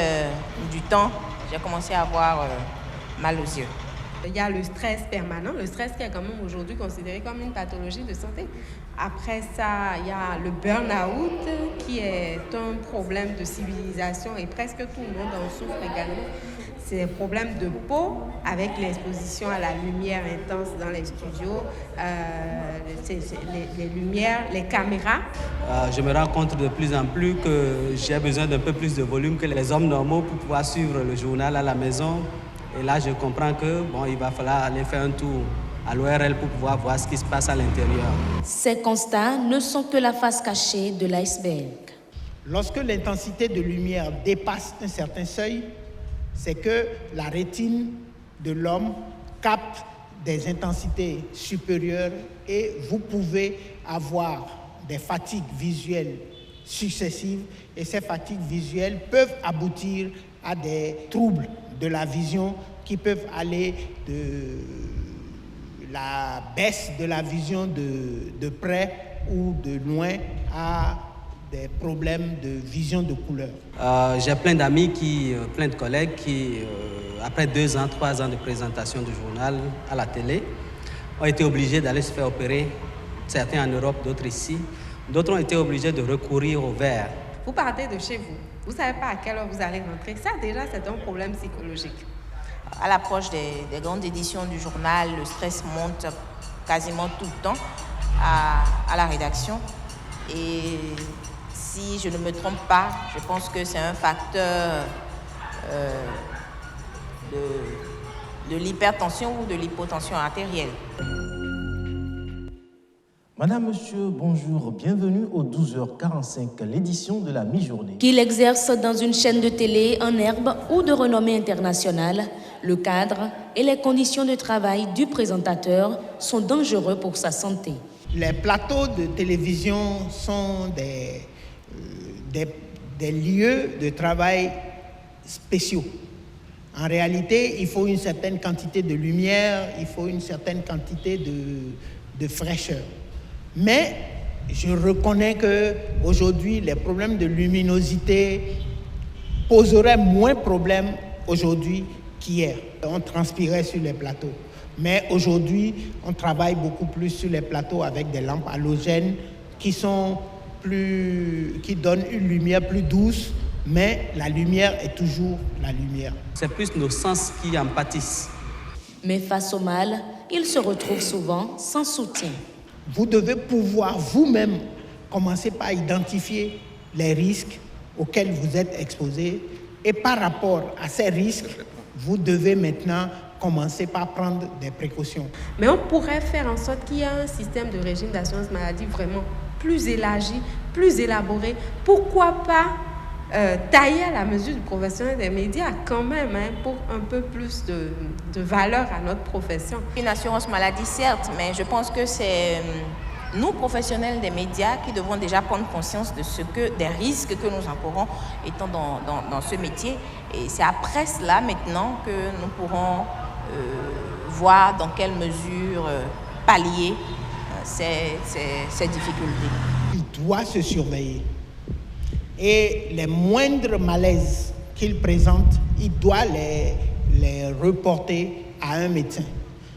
du temps, j'ai commencé à avoir mal aux yeux. Il y a le stress permanent, le stress qui est quand même aujourd'hui considéré comme une pathologie de santé. Après ça, il y a le burn-out qui est un problème de civilisation et presque tout le monde en souffre également. C'est des problèmes de peau avec l'exposition à la lumière intense dans les studios, les lumières, les caméras. Je me rends compte de plus en plus que j'ai besoin d'un peu plus de volume que les hommes normaux pour pouvoir suivre le journal à la maison. Et là, je comprends que il va falloir aller faire un tour à l'ORL pour pouvoir voir ce qui se passe à l'intérieur. Ces constats ne sont que la face cachée de l'iceberg. Lorsque l'intensité de lumière dépasse un certain seuil, c'est que la rétine de l'homme capte des intensités supérieures et vous pouvez avoir des fatigues visuelles successives et ces fatigues visuelles peuvent aboutir à des troubles de la vision qui peuvent aller de la baisse de la vision de près ou de loin à des problèmes de vision de couleur. J'ai plein d'amis, plein de collègues qui, après 2 ans, 3 ans de présentation du journal à la télé, ont été obligés d'aller se faire opérer, certains en Europe, d'autres ici. D'autres ont été obligés de recourir au verre. Vous partez de chez vous, vous ne savez pas à quelle heure vous allez rentrer. Ça, déjà, c'est un problème psychologique. À l'approche des grandes éditions du journal, le stress monte quasiment tout le temps à la rédaction. Et si je ne me trompe pas, je pense que c'est un facteur de l'hypertension ou de l'hypotension artérielle. Madame, Monsieur, bonjour, bienvenue au 12h45, l'édition de la mi-journée. Qu'il exerce dans une chaîne de télé en herbe ou de renommée internationale, le cadre et les conditions de travail du présentateur sont dangereux pour sa santé. Les plateaux de télévision sont des lieux de travail spéciaux. En réalité, il faut une certaine quantité de lumière, il faut une certaine quantité de fraîcheur. Mais je reconnais qu'aujourd'hui, les problèmes de luminosité poseraient moins de problèmes aujourd'hui qu'hier. On transpirait sur les plateaux. Mais aujourd'hui, on travaille beaucoup plus sur les plateaux avec des lampes halogènes qui donnent une lumière plus douce, mais la lumière est toujours la lumière. C'est plus nos sens qui en pâtissent. Mais face au mal, ils se retrouvent souvent sans soutien. Vous devez pouvoir vous-même commencer par identifier les risques auxquels vous êtes exposés et par rapport à ces risques, vous devez maintenant commencer par prendre des précautions. Mais on pourrait faire en sorte qu'il y ait un système de régime d'assurance maladie vraiment plus élargi, plus élaboré. Pourquoi pas tailler à la mesure du professionnel des médias quand même, pour un peu plus de valeur à notre profession. Une assurance maladie, certes, mais je pense que c'est nous, professionnels des médias, qui devons déjà prendre conscience de des risques que nous encourons étant dans ce métier. Et c'est après cela, maintenant, que nous pourrons voir dans quelle mesure pallier ces difficultés. Il doit se surveiller. Et les moindres malaises qu'il présente, il doit les reporter à un médecin.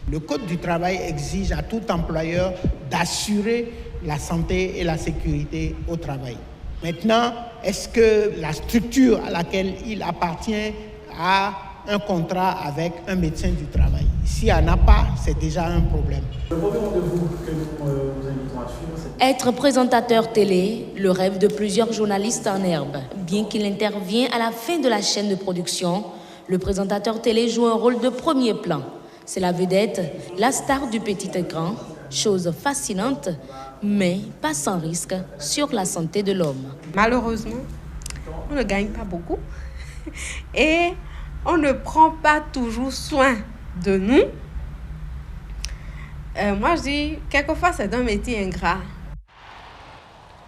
Le Code du travail exige à tout employeur d'assurer la santé et la sécurité au travail. Maintenant, est-ce que la structure à laquelle il appartient a un contrat avec un médecin du travail? S'il n'y en a pas, c'est déjà un problème. Le premier rendez-vous que nous vous invitons à suivre, c'est... Être présentateur télé, le rêve de plusieurs journalistes en herbe. Bien qu'il intervienne à la fin de la chaîne de production, le présentateur télé joue un rôle de premier plan. C'est la vedette, la star du petit écran, chose fascinante, mais pas sans risque sur la santé de l'homme. Malheureusement, on ne gagne pas beaucoup et on ne prend pas toujours soin de nous. Moi, je dis, quelquefois, c'est un métier ingrat.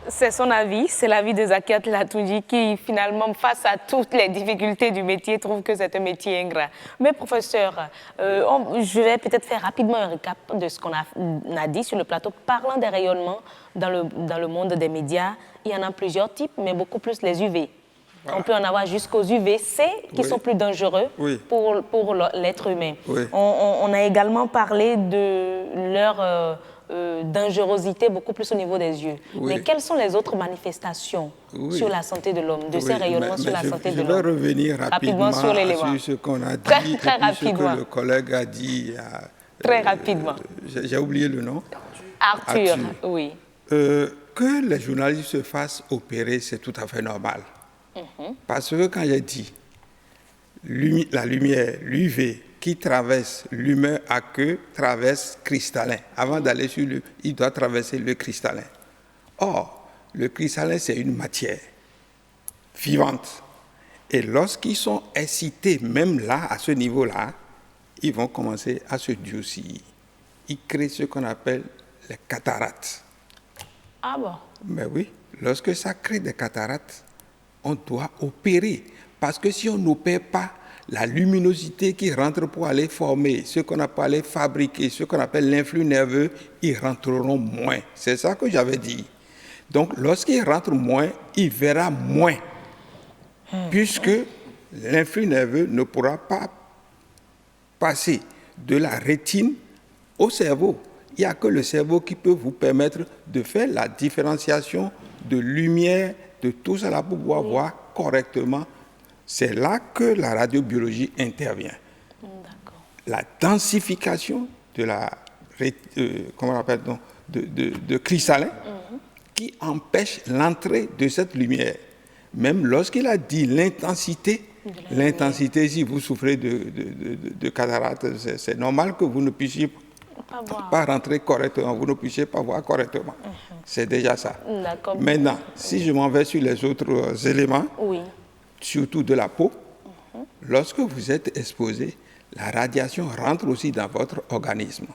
C'est son avis, c'est l'avis de Zakiat Latoudji qui, finalement, face à toutes les difficultés du métier, trouve que c'est un métier ingrat. Mais professeur, je vais peut-être faire rapidement un récap de ce qu'on a dit sur le plateau. Parlant des rayonnements dans le monde des médias, il y en a plusieurs types, mais beaucoup plus les UV. Voilà. On peut en avoir jusqu'aux UVC qui sont plus dangereux pour l'être humain. Oui. On a également parlé de leur dangerosité beaucoup plus au niveau des yeux. Oui. Mais quelles sont les autres manifestations sur la santé de l'homme, de ces rayonnements sur la santé de l'homme? Je vais revenir rapidement sur ce qu'on a dit très rapidement. Ce que le collègue a dit. Très rapidement. J'ai oublié le nom. Arthur, oui. Que les journalistes se fassent opérer, c'est tout à fait normal. Parce que quand j'ai dit la lumière, l'UV, qui traverse l'humain à queue, traverse cristallin. Avant d'aller sur il doit traverser le cristallin. Or, le cristallin, c'est une matière vivante. Et lorsqu'ils sont excités, même là, à ce niveau-là, ils vont commencer à se durcir. Ils créent ce qu'on appelle les cataractes. Ah bon? Mais oui, lorsque ça crée des cataractes, on doit opérer. Parce que si on n'opère pas, la luminosité qui rentre pour aller former, ce qu'on a pour aller fabriquer, ce qu'on appelle l'influx nerveux, ils rentreront moins. C'est ça que j'avais dit. Donc, lorsqu'il rentre moins, il verra moins. Puisque l'influx nerveux ne pourra pas passer de la rétine au cerveau. Il n'y a que le cerveau qui peut vous permettre de faire la différenciation de lumière, de tout cela pour pouvoir voir correctement. C'est là que la radiobiologie intervient. La densification de de cristallin qui empêche l'entrée de cette lumière. Même lorsqu'il a dit l'intensité, si vous souffrez de cataracte, c'est normal que vous ne puissiez pas rentrer correctement, vous ne puissiez pas voir correctement. C'est déjà ça. Maintenant, si je m'en vais sur les autres éléments, surtout de la peau, lorsque vous êtes exposé, la radiation rentre aussi dans votre organisme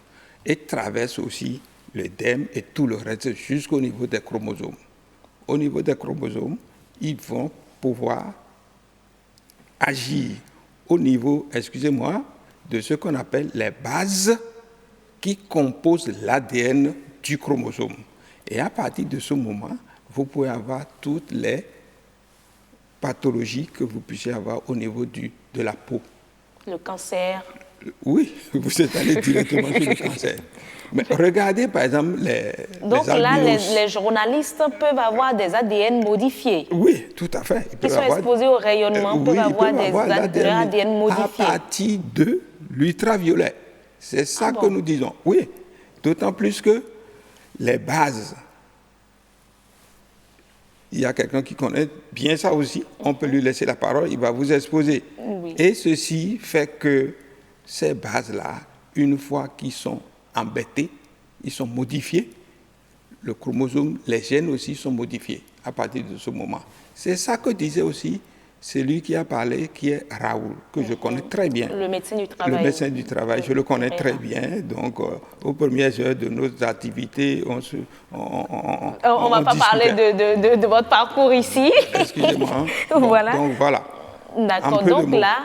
et traverse aussi le derme et tout le reste jusqu'au niveau des chromosomes. Au niveau des chromosomes, ils vont pouvoir agir au niveau, de ce qu'on appelle les bases qui composent l'ADN du chromosome. Et à partir de ce moment, vous pouvez avoir toutes les pathologies que vous puissiez avoir au niveau de la peau. Le cancer. Oui, vous êtes allé directement sur le cancer. Mais regardez par exemple Donc là, les journalistes peuvent avoir des ADN modifiés. Oui, tout à fait. Ils sont exposés au rayonnement, peuvent avoir des ADN modifiés. À partir de l'ultraviolet. C'est ça que nous disons. Oui, d'autant plus que les bases, il y a quelqu'un qui connaît bien ça aussi, on peut lui laisser la parole, il va vous exposer. Oui. Et ceci fait que ces bases-là, une fois qu'ils sont embêtés, ils sont modifiés, le chromosome, les gènes aussi sont modifiés à partir de ce moment. C'est ça que disait aussi celui qui a parlé, qui est Raoul, que je connais très bien. Le médecin du travail. Le médecin du travail, je le connais très bien. Donc, aux premières heures de nos activités, on ne va pas parler de votre parcours ici. Excusez-moi. Voilà. Donc, voilà. D'accord. Donc là,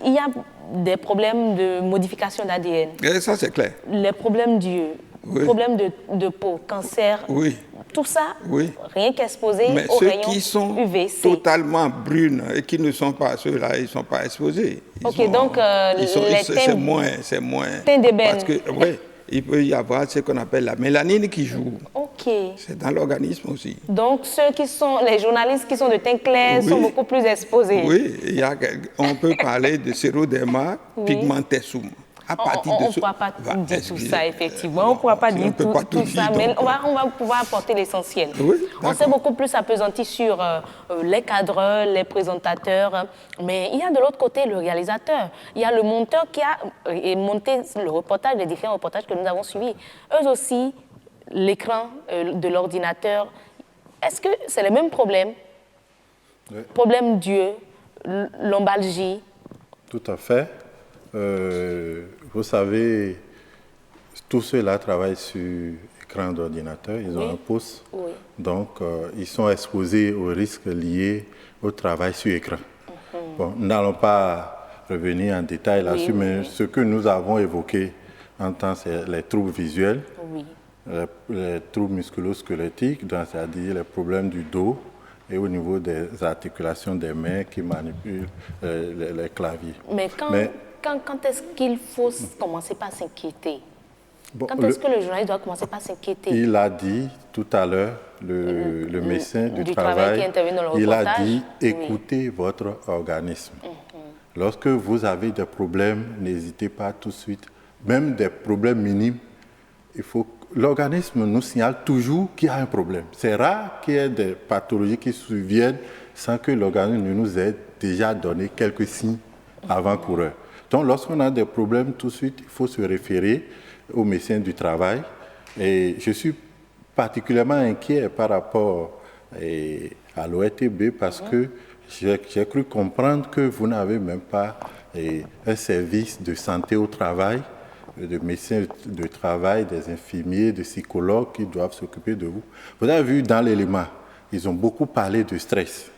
il y a des problèmes de modification d'ADN. Et ça, c'est clair. Les problèmes d'yeux, problèmes de peau, cancer. Oui. Tout ça, rien qu'exposé rayon aux UVC. Mais ceux qui sont totalement brunes et qui ne sont pas ceux-là, ils ne sont pas exposés. Donc c'est moins. Parce que, il peut y avoir ce qu'on appelle la mélanine qui joue. C'est dans l'organisme aussi. Donc, les journalistes qui sont de teint clair sont beaucoup plus exposés. Oui, on peut parler de séroderma pigmentosum. On ne pourra pas dire tout ça, effectivement. On ne pourra pas dire tout ça, mais on va pouvoir apporter l'essentiel. On s'est beaucoup plus appesanti sur les cadreurs, les présentateurs, mais il y a de l'autre côté le réalisateur. Il y a le monteur qui a monté le reportage, les différents reportages que nous avons suivis. Eux aussi, l'écran de l'ordinateur. Est-ce que c'est le même problème? Problème d'yeux, lombalgie? Tout à fait. Vous savez, tous ceux-là travaillent sur écran d'ordinateur, ils ont un pouce, donc ils sont exposés aux risques liés au travail sur écran. Bon, nous n'allons pas revenir en détail là-dessus, mais ce que nous avons évoqué en temps, c'est les troubles visuels, les troubles musculo-squelettiques, c'est-à-dire les problèmes du dos, et au niveau des articulations des mains qui manipulent les claviers. Mais quand est-ce qu'il faut commencer par s'inquiéter? Quand est-ce que le journaliste doit commencer par s'inquiéter? Il a dit tout à l'heure, le médecin du travail qui intervient dans le reportage, il a dit écoutez votre organisme. Lorsque vous avez des problèmes, n'hésitez pas tout de suite, même des problèmes minimes, l'organisme nous signale toujours qu'il y a un problème. C'est rare qu'il y ait des pathologies qui surviennent sans que l'organisme ne nous ait déjà donné quelques signes avant-coureurs. Donc, lorsqu'on a des problèmes, tout de suite, il faut se référer au médecin du travail. Et je suis particulièrement inquiet par rapport à l'ORTB parce que j'ai cru comprendre que vous n'avez même pas un service de santé au travail, de médecins de travail, des infirmiers, des psychologues qui doivent s'occuper de vous. Vous avez vu dans l'élément, ils ont beaucoup parlé de stress.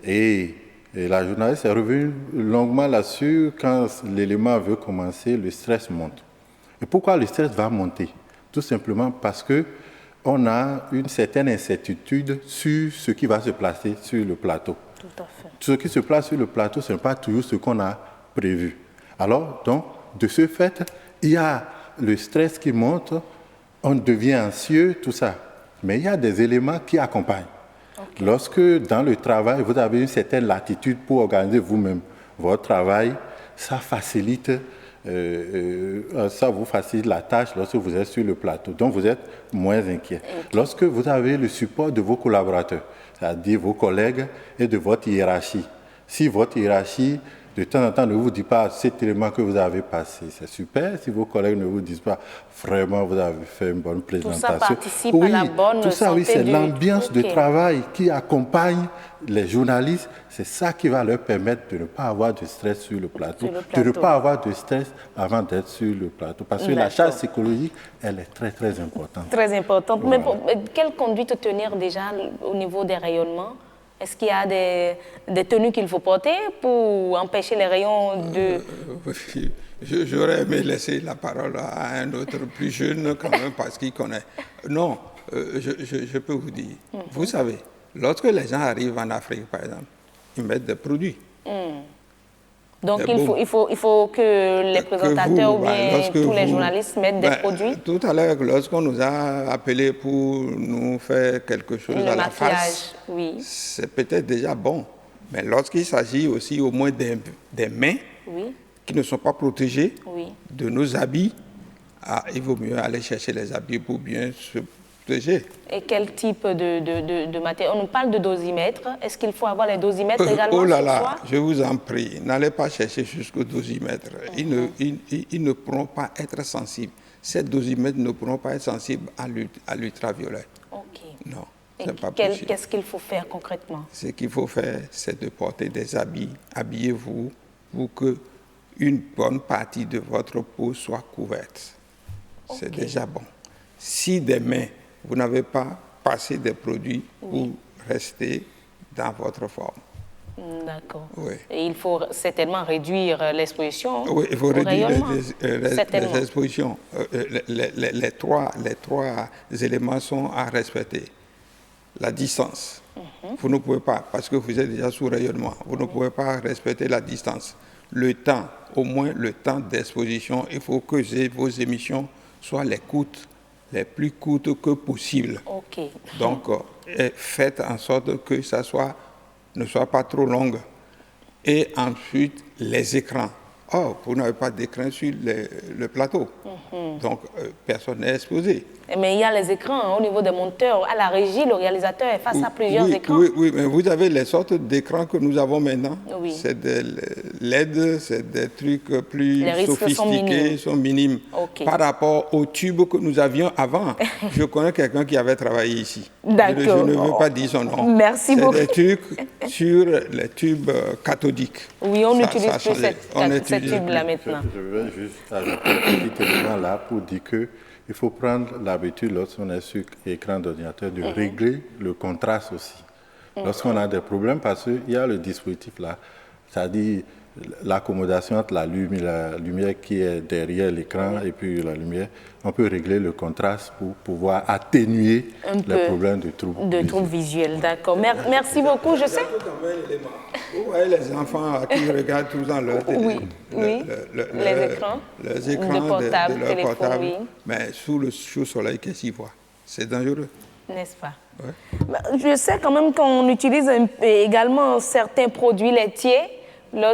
Et la journaliste est revenue longuement là-dessus. Quand l'élément veut commencer, le stress monte. Et pourquoi le stress va monter? Tout simplement parce qu'on a une certaine incertitude sur ce qui va se placer sur le plateau. Tout à fait. Ce qui se place sur le plateau, ce n'est pas toujours ce qu'on a prévu. Alors, donc, de ce fait, il y a le stress qui monte, on devient anxieux, tout ça. Mais il y a des éléments qui accompagnent. Lorsque, dans le travail, vous avez une certaine latitude pour organiser vous-même votre travail, ça facilite, ça vous facilite la tâche lorsque vous êtes sur le plateau. Donc, vous êtes moins inquiet. Lorsque vous avez le support de vos collaborateurs, c'est-à-dire vos collègues et de votre hiérarchie, si votre hiérarchie, de temps en temps, ne vous dit pas cet élément que vous avez passé, c'est super. Si vos collègues ne vous disent pas vraiment vous avez fait une bonne présentation. Tout ça participe à la bonne tout ça, santé c'est l'ambiance de travail qui accompagne les journalistes. C'est ça qui va leur permettre de ne pas avoir de stress sur le plateau, de ne pas avoir de stress avant d'être sur le plateau. Parce que la charge psychologique, elle est très, très importante. Très importante. Voilà. Mais quelle conduite tenir déjà au niveau des rayonnements? Est-ce qu'il y a des tenues qu'il faut porter pour empêcher les rayons de... J'aurais aimé laisser la parole à un autre plus jeune quand même parce qu'il connaît. Non, je peux vous dire. Vous savez, lorsque les gens arrivent en Afrique, par exemple, ils mettent des produits. Donc il faut que les présentateurs ou bien tous les journalistes mettent des produits. Tout à l'heure, lorsqu'on nous a appelés pour nous faire quelque chose à la face, c'est peut-être déjà bon. Mais lorsqu'il s'agit aussi au moins des mains, qui ne sont pas protégés Oui. de nos habits, il vaut mieux aller chercher les habits pour bien se protéger. Et quel type de matériel? On parle de dosimètre. Est-ce qu'il faut avoir les dosimètres également Oh là sur là, soi? je vous en prie, n'allez pas chercher jusqu'au dosimètre. Ils ne pourront pas être sensibles. Ces dosimètres ne pourront pas être sensibles à l'ultraviolet. Ok. Non, Et c'est pas possible. qu'est-ce qu'il faut faire concrètement? Ce qu'il faut faire, c'est de porter des habits. Habillez-vous pour que une bonne partie de votre peau soit couverte. C'est déjà bon. Si demain, vous n'avez pas passé des produits pour rester dans votre forme. D'accord. Oui. Et il faut certainement réduire l'exposition. Oui, il faut réduire les les expositions. Les trois éléments sont à respecter. La distance. Vous ne pouvez pas, parce que vous êtes déjà sous rayonnement, vous ne pouvez pas respecter la distance. Le temps, au moins le temps d'exposition, il faut que vos émissions soient les plus courtes que possible. Ok. Donc, faites en sorte que ça ne soit pas trop longue. Et ensuite, les écrans. Oh, vous n'avez pas d'écran sur le plateau. Donc, personne n'est exposé. Mais il y a les écrans hein, au niveau des monteurs. À la régie, le réalisateur est face à plusieurs écrans. Oui, mais vous avez les sortes d'écrans que nous avons maintenant. Oui. C'est des LED, c'est des trucs plus les sophistiqués, sont minimes. Okay. Par rapport aux tubes que nous avions avant. Je connais quelqu'un qui avait travaillé ici. D'accord. Je ne veux pas dire son nom. Merci beaucoup. C'est des trucs sur les tubes cathodiques. Oui, on n'utilise plus ces tubes-là maintenant. Je veux juste ajouter un petit élément là pour dire que il faut prendre l'habitude, lorsqu'on est sur écran d'ordinateur, de régler le contraste aussi. Lorsqu'on a des problèmes, parce qu'il y a le dispositif là, c'est-à-dire l'accommodation entre la lumière qui est derrière l'écran et puis la lumière, on peut régler le contraste pour pouvoir atténuer les problèmes de troubles visuels. D'accord. Merci beaucoup, je sais. Vous voyez les enfants qui regardent tout dans leur télé, les écrans de leur portable, oui. Mais sous le chaud soleil, qu'est-ce qu'ils voient? C'est dangereux. N'est-ce pas? Ouais. Je sais quand même qu'on utilise également certains produits laitiers.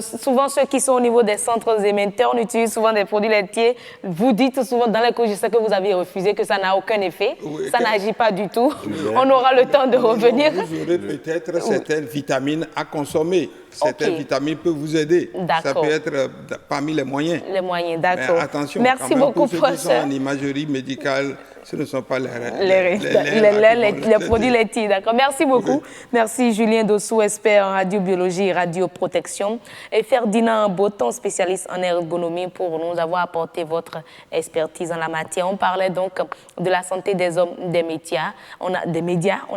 Souvent, ceux qui sont au niveau des centres émetteurs, on utilise souvent des produits laitiers. Vous dites souvent dans les cours, je sais que vous avez refusé, que ça n'a aucun effet. Oui, ça n'agit pas du tout. On aura le temps de revenir. Vous aurez peut-être certaines vitamines à consommer. Certaines vitamines peuvent vous aider. Ça peut être parmi les moyens. Les moyens, d'accord. Mais attention, merci beaucoup, pour ceux qui sont en imagerie médicale, ce ne sont pas les produits laitiers. D'accord. Merci beaucoup. Okay. Merci Julien Dossou, expert en radiobiologie et radioprotection, et Ferdinand Boton, spécialiste en ergonomie, pour nous avoir apporté votre expertise en la matière. On parlait donc de la santé des hommes des médias. On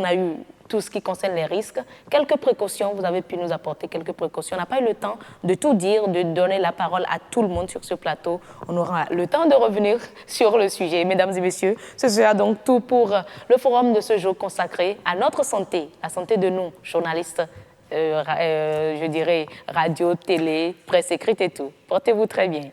a eu tout ce qui concerne les risques. Quelques précautions, vous avez pu nous apporter quelques précautions. On n'a pas eu le temps de tout dire, de donner la parole à tout le monde sur ce plateau. On aura le temps de revenir sur le sujet. Mesdames et messieurs, ce sera donc tout pour le forum de ce jour consacré à notre santé, la santé de nous, journalistes, je dirais radio, télé, presse écrite et tout. Portez-vous très bien.